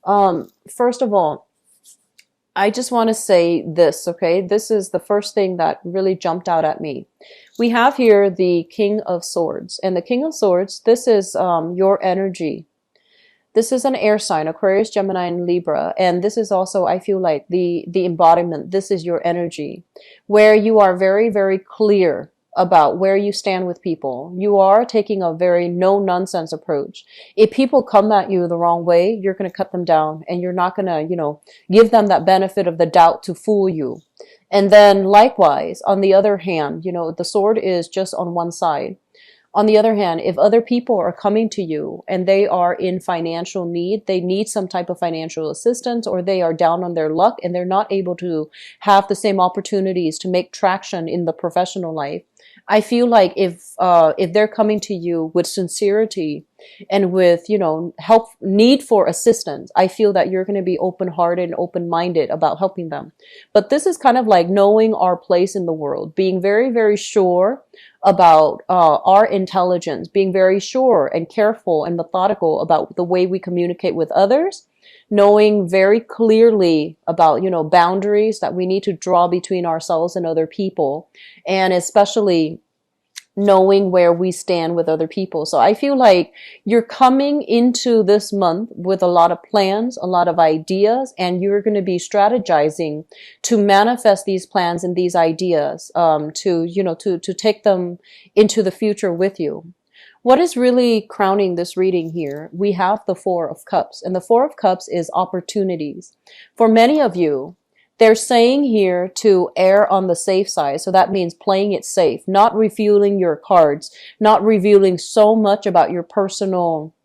First of all, I just want to say this, okay? This is the first thing that really jumped out at me. We have here the King of Swords, and the King of Swords, this is your energy. This is an air sign, Aquarius, Gemini, and Libra. And this is also, I feel like, the embodiment. This is your energy, where you are very, very clear about where you stand with people. You are taking a very no-nonsense approach. If people come at you the wrong way, you're going to cut them down, and you're not going to, give them that benefit of the doubt to fool you. And then likewise, on the other hand, the sword is just on one side. On the other hand, if other people are coming to you and they are in financial need, they need some type of financial assistance, or they are down on their luck and they're not able to have the same opportunities to make traction in the professional life, I feel like if they're coming to you with sincerity and with, help, need for assistance, I feel that you're going to be open-hearted and open-minded about helping them. But this is kind of like knowing our place in the world, being very, very sure about our intelligence, being very sure and careful and methodical about the way we communicate with others, knowing very clearly about, boundaries that we need to draw between ourselves and other people, and especially knowing where we stand with other people. So I feel like you're coming into this month with a lot of plans, a lot of ideas, and you're going to be strategizing to manifest these plans and these ideas, to take them into the future with you. What is really crowning this reading here? We have the Four of Cups, and the Four of Cups is opportunities. For many of you, they're saying here to err on the safe side. So that means playing it safe, not revealing your cards, not revealing so much about your personal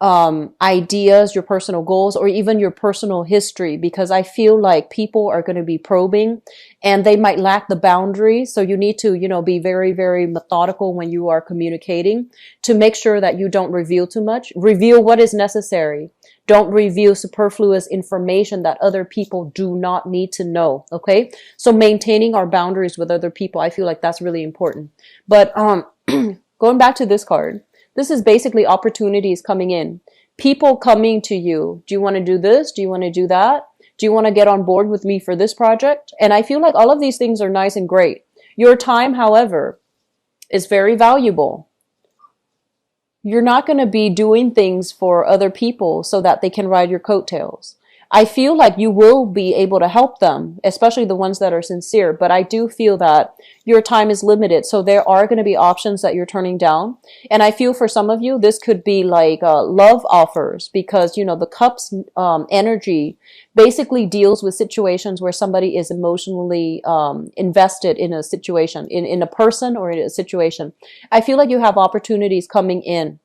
ideas, your personal goals, or even your personal history, because I feel like people are going to be probing and they might lack the boundaries. So you need to, be very, very methodical when you are communicating to make sure that you don't reveal too much. Reveal what is necessary. Don't reveal superfluous information that other people do not need to know. Okay. So maintaining our boundaries with other people, I feel like that's really important. But, going back to this card, this is basically opportunities coming in. People coming to you. Do you want to do this? Do you want to do that? Do you want to get on board with me for this project? And I feel like all of these things are nice and great. Your time, however, is very valuable. You're not going to be doing things for other people so that they can ride your coattails. I feel like you will be able to help them, especially the ones that are sincere, but I do feel that your time is limited. So there are going to be options that you're turning down. And I feel for some of you, this could be like love offers, because, the cups energy basically deals with situations where somebody is emotionally invested in a situation, in a person or in a situation. I feel like you have opportunities coming in.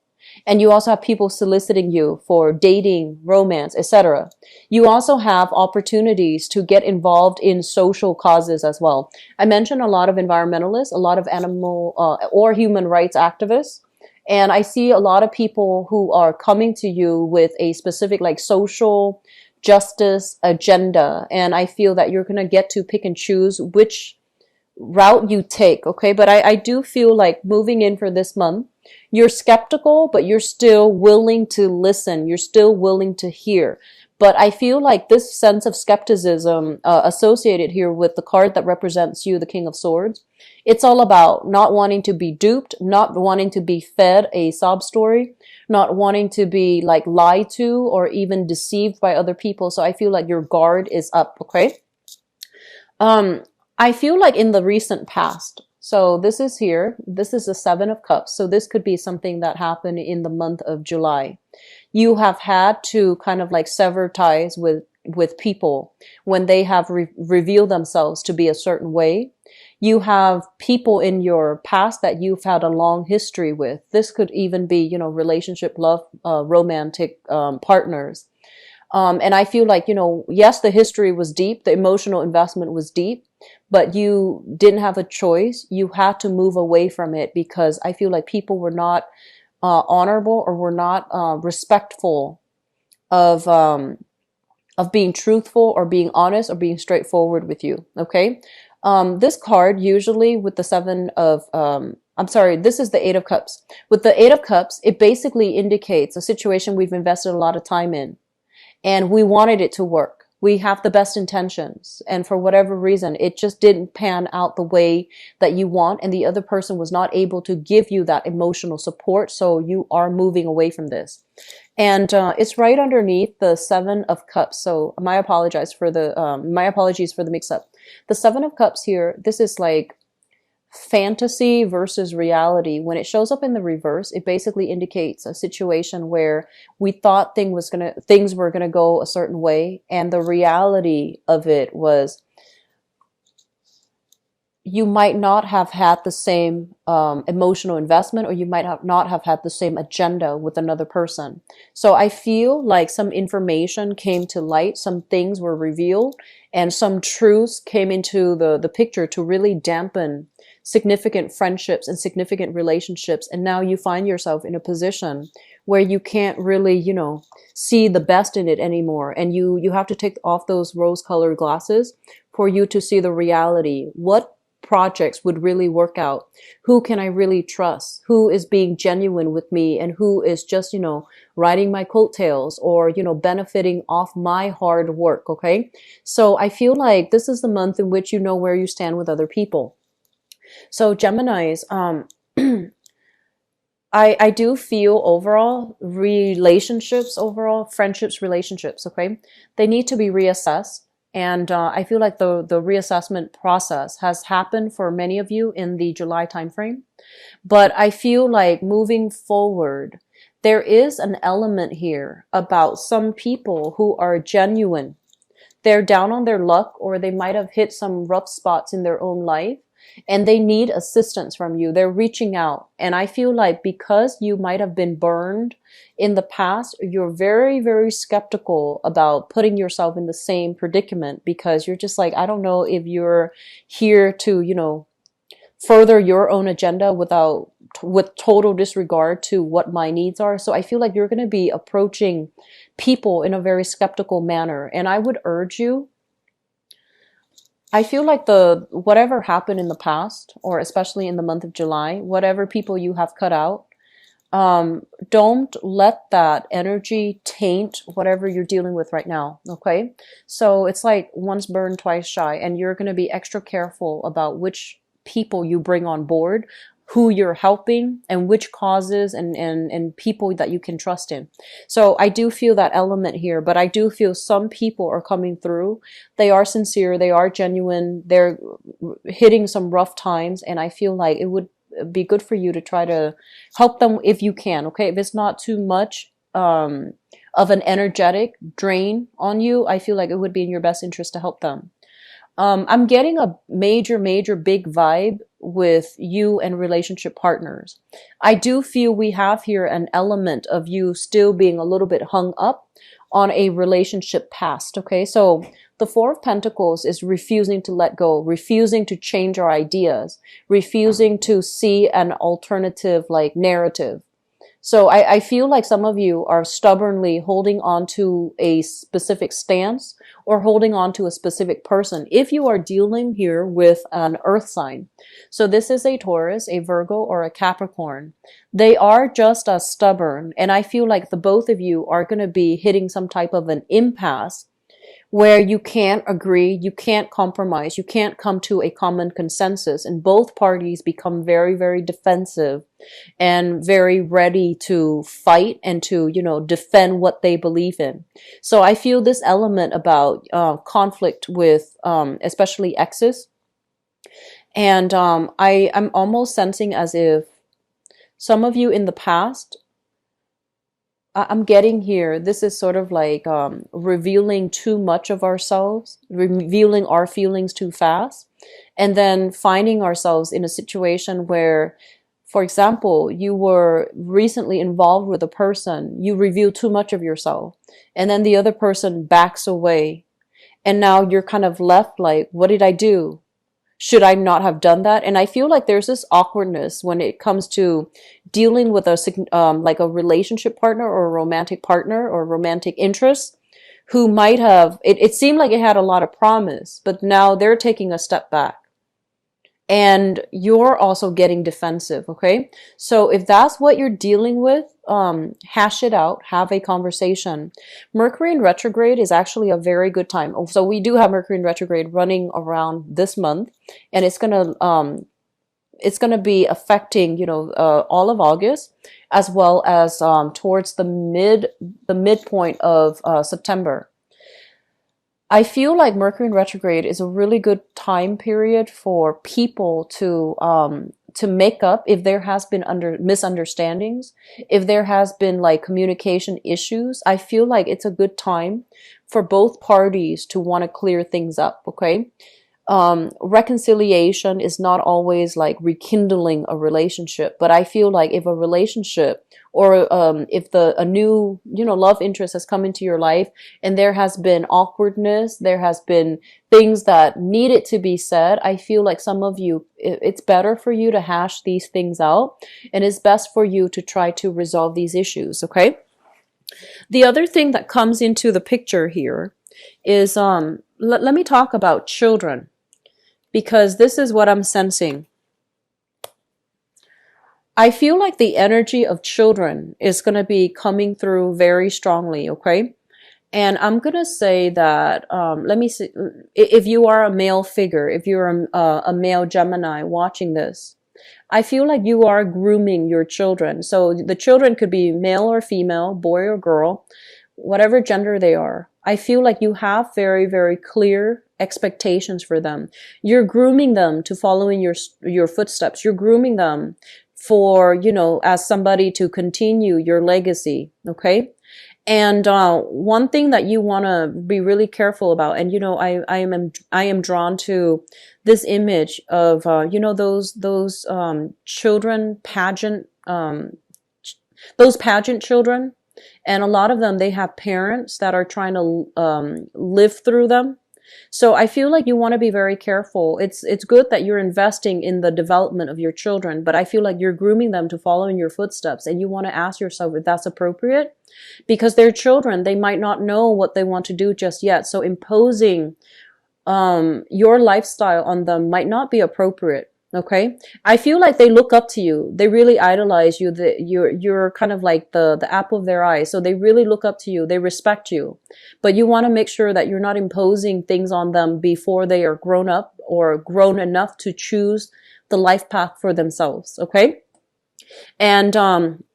And you also have people soliciting you for dating, romance, etc. You also have opportunities to get involved in social causes as well. I mentioned a lot of environmentalists, a lot of animal or human rights activists. And I see a lot of people who are coming to you with a specific social justice agenda. And I feel that you're going to get to pick and choose which route you take. Okay. But I do feel like moving in for this month, you're skeptical, but you're still willing to listen. You're still willing to hear. But I feel like this sense of skepticism associated here with the card that represents you, the King of Swords, it's all about not wanting to be duped, not wanting to be fed a sob story, not wanting to be lied to or even deceived by other people. So I feel like your guard is up, okay? I feel like in the recent past, so this is here, this is the Seven of Cups. So this could be something that happened in the month of July. You have had to kind of sever ties with people when they have revealed themselves to be a certain way. You have people in your past that you've had a long history with. This could even be, relationship, love, romantic partners. And I feel like, yes, the history was deep, the emotional investment was deep, but you didn't have a choice. You had to move away from it because I feel like people were not honorable or were not respectful of being truthful or being honest or being straightforward with you. Okay. This card usually with the this is the Eight of Cups. With the Eight of Cups, it basically indicates a situation we've invested a lot of time in. and we wanted it to work. We have the best intentions, and for whatever reason, it just didn't pan out the way that you want, and the other person was not able to give you that emotional support, so you are moving away from this. And it's right underneath the Seven of Cups. So my apologies for the mix-up. The Seven of Cups here, this is like fantasy versus reality. When it shows up in the reverse, it basically indicates a situation where we thought things were gonna go a certain way, and the reality of it was you might not have had the same emotional investment, or you might not have had the same agenda with another person. So I feel like some information came to light, some things were revealed, and some truths came into the picture to really dampen significant friendships and significant relationships. And now you find yourself in a position where you can't really, see the best in it anymore. And you have to take off those rose-colored glasses for you to see the reality. What projects would really work out? Who can I really trust? Who is being genuine with me, and who is just, riding my coattails, or, benefiting off my hard work? Okay. So I feel like this is the month in which you know where you stand with other people. So Geminis, I do feel overall friendships, relationships, okay, they need to be reassessed. And I feel like the reassessment process has happened for many of you in the July timeframe. But I feel like moving forward, there is an element here about some people who are genuine. They're down on their luck, or they might have hit some rough spots in their own life, and they need assistance from you. They're reaching out. And I feel like because you might have been burned in the past, you're very, very skeptical about putting yourself in the same predicament, because you're just like, I don't know if you're here to, further your own agenda with total disregard to what my needs are. So I feel like you're going to be approaching people in a very skeptical manner. And I would urge you, I feel like whatever happened in the past, or especially in the month of July, whatever people you have cut out, don't let that energy taint whatever you're dealing with right now. Okay. So it's like once burned, twice shy, and you're going to be extra careful about which people you bring on board, who you're helping, and which causes and people that you can trust in. So I do feel that element here, but I do feel some people are coming through. They are sincere. They are genuine. They're hitting some rough times. And I feel like it would be good for you to try to help them if you can. Okay. If it's not too much, of an energetic drain on you, I feel like it would be in your best interest to help them. I'm getting a major, major big vibe with you and relationship partners. I do feel we have here an element of you still being a little bit hung up on a relationship past. Okay. So the Four of Pentacles is refusing to let go, refusing to change our ideas, refusing to see an alternative narrative. So I feel like some of you are stubbornly holding on to a specific stance, or holding on to a specific person, if you are dealing here with an earth sign. So this is a Taurus, a Virgo, or a Capricorn. They are just as stubborn. And I feel like the both of you are going to be hitting some type of an impasse where you can't agree, you can't compromise, you can't come to a common consensus, and both parties become very, very defensive and very ready to fight and to, defend what they believe in. So I feel this element about conflict with especially exes. And I'm almost sensing as if some of you in the past, I'm getting here, this is sort of like revealing too much of ourselves, revealing our feelings too fast, and then finding ourselves in a situation where, for example, you were recently involved with a person, you reveal too much of yourself, and then the other person backs away, and now you're kind of left like, what did I do? Should I not have done that? And I feel like there's this awkwardness when it comes to dealing with like a relationship partner, or a romantic partner, or romantic interest, who might have, it seemed like it had a lot of promise, but now they're taking a step back. And you're also getting defensive, okay? So if that's what you're dealing with, hash it out, have a conversation. Mercury in retrograde is actually a very good time. So we do have Mercury in retrograde running around this month, and it's gonna be affecting, all of August, as well as towards the midpoint of September. I feel like Mercury in retrograde is a really good time period for people to make up if there has been misunderstandings, if there has been like communication issues. I feel like it's a good time for both parties to want to clear things up, okay? Reconciliation is not always like rekindling a relationship, but I feel like if a relationship or if a new love interest has come into your life and there has been awkwardness, there has been things that needed to be said, I feel like some of you, it's better for you to hash these things out, and it's best for you to try to resolve these issues, okay? The other thing that comes into the picture here is let me talk about children, because this is what I'm sensing. I feel like the energy of children is going to be coming through very strongly, okay? And I'm going to say that, let me see, if you are a male figure, if you're a male Gemini watching this, I feel like you are grooming your children. So the children could be male or female, boy or girl, whatever gender they are. I feel like you have very, very clear expectations for them. You're grooming them to follow in your footsteps. You're grooming them for, as somebody to continue your legacy, okay? And one thing that you want to be really careful about, and I am drawn to this image of those children pageant those pageant children, and a lot of them, they have parents that are trying to live through them. So I feel like you want to be very careful. It's good that you're investing in the development of your children, but I feel like you're grooming them to follow in your footsteps, and you want to ask yourself if that's appropriate, because they're children. They might not know what they want to do just yet. So imposing your lifestyle on them might not be appropriate. Okay, I feel like they look up to you. They really idolize you. You're kind of like the apple of their eye. So they really look up to you. They respect you. But you want to make sure that you're not imposing things on them before they are grown up or grown enough to choose the life path for themselves. Okay. And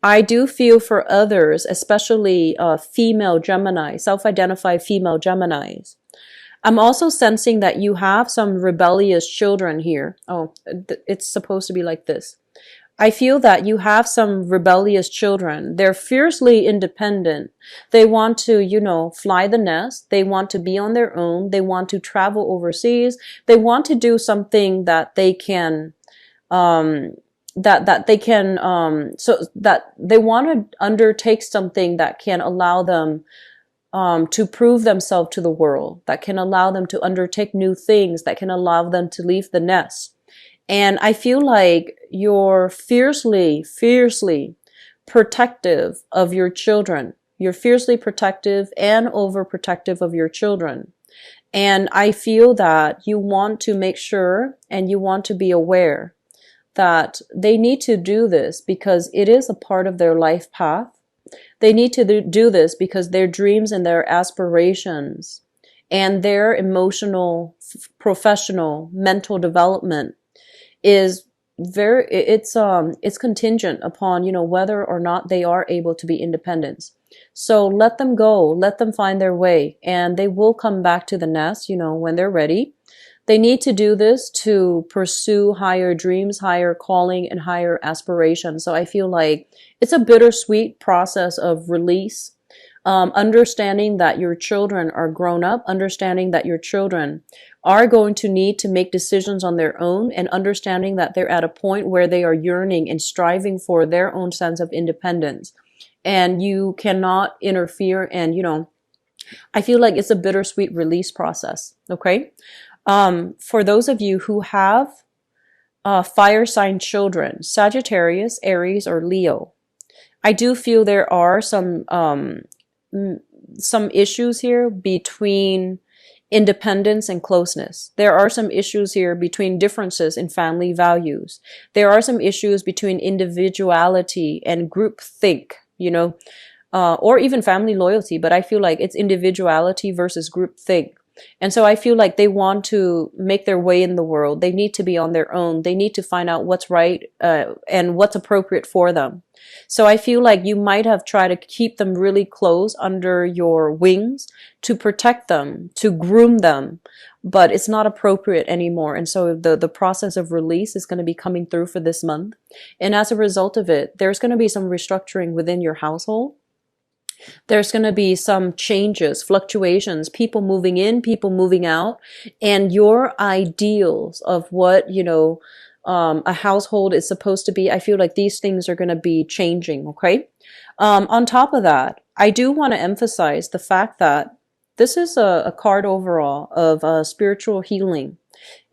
I do feel for others, especially female Gemini, self-identified female Geminis. I'm also sensing that you have some rebellious children here. Oh, it's supposed to be like this. I feel that you have some rebellious children. They're fiercely independent. They want to, fly the nest. They want to be on their own. They want to travel overseas. They want to do something that they can, so that they want to undertake something that can allow them to prove themselves to the world, that can allow them to undertake new things, that can allow them to leave the nest. And I feel like you're fiercely, fiercely protective of your children. You're fiercely protective and overprotective of your children. And I feel that you want to make sure and you want to be aware that they need to do this because it is a part of their life path. They need to do this because their dreams and their aspirations and their emotional, professional, mental development is it's contingent upon, whether or not they are able to be independent. So let them go, let them find their way, and they will come back to the nest, when they're ready. They need to do this to pursue higher dreams, higher calling, and higher aspirations. So I feel like it's a bittersweet process of release, understanding that your children are grown up, understanding that your children are going to need to make decisions on their own, and understanding that they're at a point where they are yearning and striving for their own sense of independence. And you cannot interfere. And, I feel like it's a bittersweet release process. Okay. For those of you who have fire sign children, Sagittarius, Aries, or Leo, I do feel there are some issues here between independence and closeness. There are some issues here between differences in family values. There are some issues between individuality and groupthink. or even family loyalty, but I feel like it's individuality versus group think. And so I feel like they want to make their way in the world. They need to be on their own. They need to find out what's right and what's appropriate for them. So I feel like you might have tried to keep them really close under your wings to protect them, to groom them, but it's not appropriate anymore. And so the process of release is going to be coming through for this month. And as a result of it, there's going to be some restructuring within your household. There's going to be some changes, fluctuations, people moving in, people moving out, and your ideals of what, a household is supposed to be. I feel like these things are going to be changing. Okay. On top of that, I do want to emphasize the fact that this is a card overall of spiritual healing,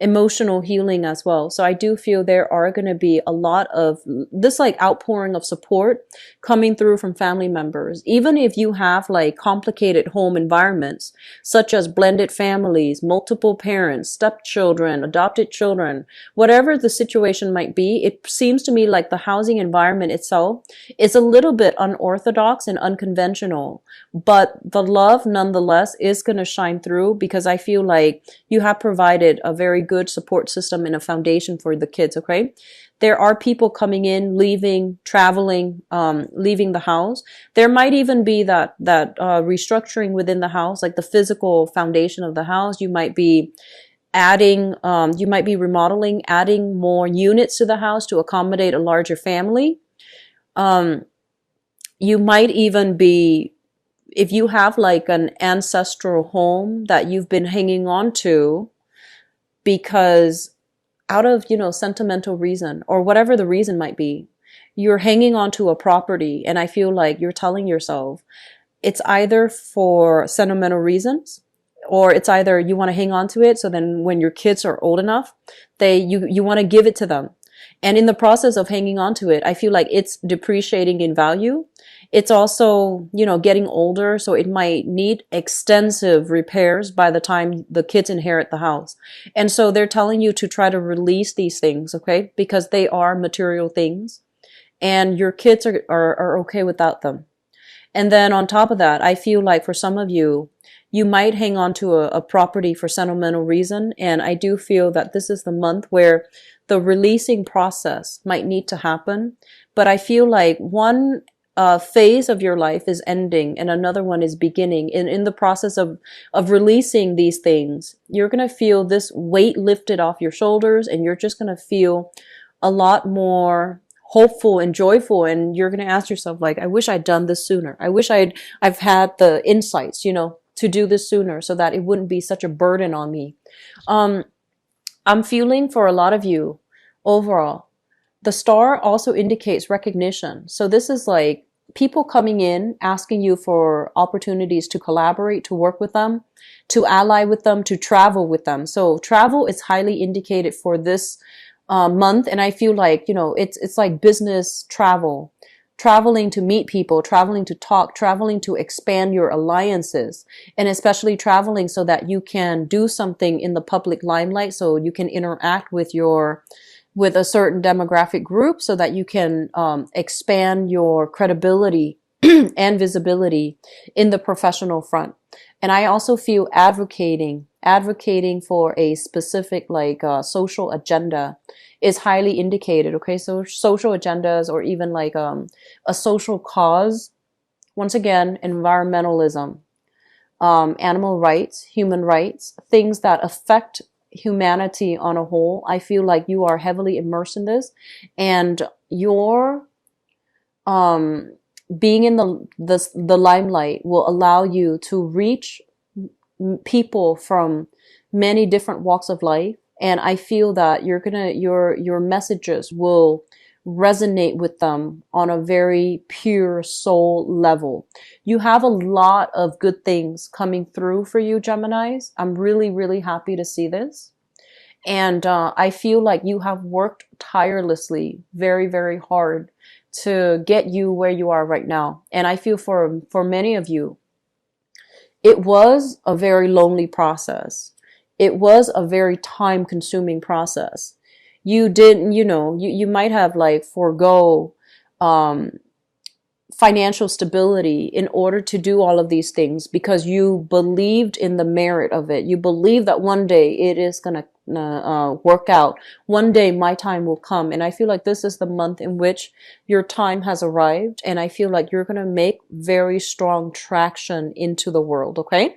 emotional healing as well. So I do feel there are going to be a lot of this like outpouring of support coming through from family members. Even if you have like complicated home environments, such as blended families, multiple parents, stepchildren, adopted children, whatever the situation might be, it seems to me like the housing environment itself is a little bit unorthodox and unconventional, but the love nonetheless is going to shine through, because I feel like you have provided a very good support system and a foundation for the kids. Okay. There are people coming in, leaving, traveling, leaving the house. There might even be that restructuring within the house, like the physical foundation of the house. You might be adding, you might be remodeling, adding more units to the house to accommodate a larger family. You might even be, if you have like an ancestral home that you've been hanging on to, because out of, sentimental reason or whatever the reason might be, you're hanging on to a property. And I feel like you're telling yourself it's either for sentimental reasons, or it's either you want to hang on to it. So then when your kids are old enough, you want to give it to them. And in the process of hanging on to it, I feel like it's depreciating in value. It's also, getting older, so it might need extensive repairs by the time the kids inherit the house. And so they're telling you to try to release these things, okay? Because they are material things, and your kids are okay without them. And then on top of that, I feel like for some of you, you might hang on to a property for sentimental reason. And I do feel that this is the month where the releasing process might need to happen. But I feel like one phase of your life is ending and another one is beginning. And in the process of releasing these things, you're going to feel this weight lifted off your shoulders, and you're just going to feel a lot more hopeful and joyful. And you're going to ask yourself, like, I wish I'd done this sooner. I wish I've had the insights, to do this sooner so that it wouldn't be such a burden on me. I'm feeling for a lot of you overall, the star also indicates recognition. So this is like people coming in, asking you for opportunities to collaborate, to work with them, to ally with them, to travel with them. So travel is highly indicated for this month. And I feel like, it's like business travel, traveling to meet people, traveling to talk, traveling to expand your alliances, and especially traveling so that you can do something in the public limelight, so you can interact with a certain demographic group, so that you can expand your credibility and visibility in the professional front. And I also feel advocating for a specific social agenda is highly indicated. Okay, so social agendas, or even like a social cause. Once again, environmentalism, animal rights, human rights, things that affect humanity on a whole. I feel like you are heavily immersed in this, and your being in the limelight will allow you to reach people from many different walks of life. And I feel that your messages will resonate with them on a very pure soul level. You have a lot of good things coming through for you, Geminis. I'm really, really happy to see this. And I feel like you have worked tirelessly, very, very hard to get you where you are right now. And I feel for many of you, it was a very lonely process. It was a very time consuming process. You didn't, you might have forego financial stability in order to do all of these things because you believed in the merit of it. You believe that one day it is going to work out. One day my time will come. And I feel like this is the month in which your time has arrived. And I feel like you're going to make very strong traction into the world. Okay.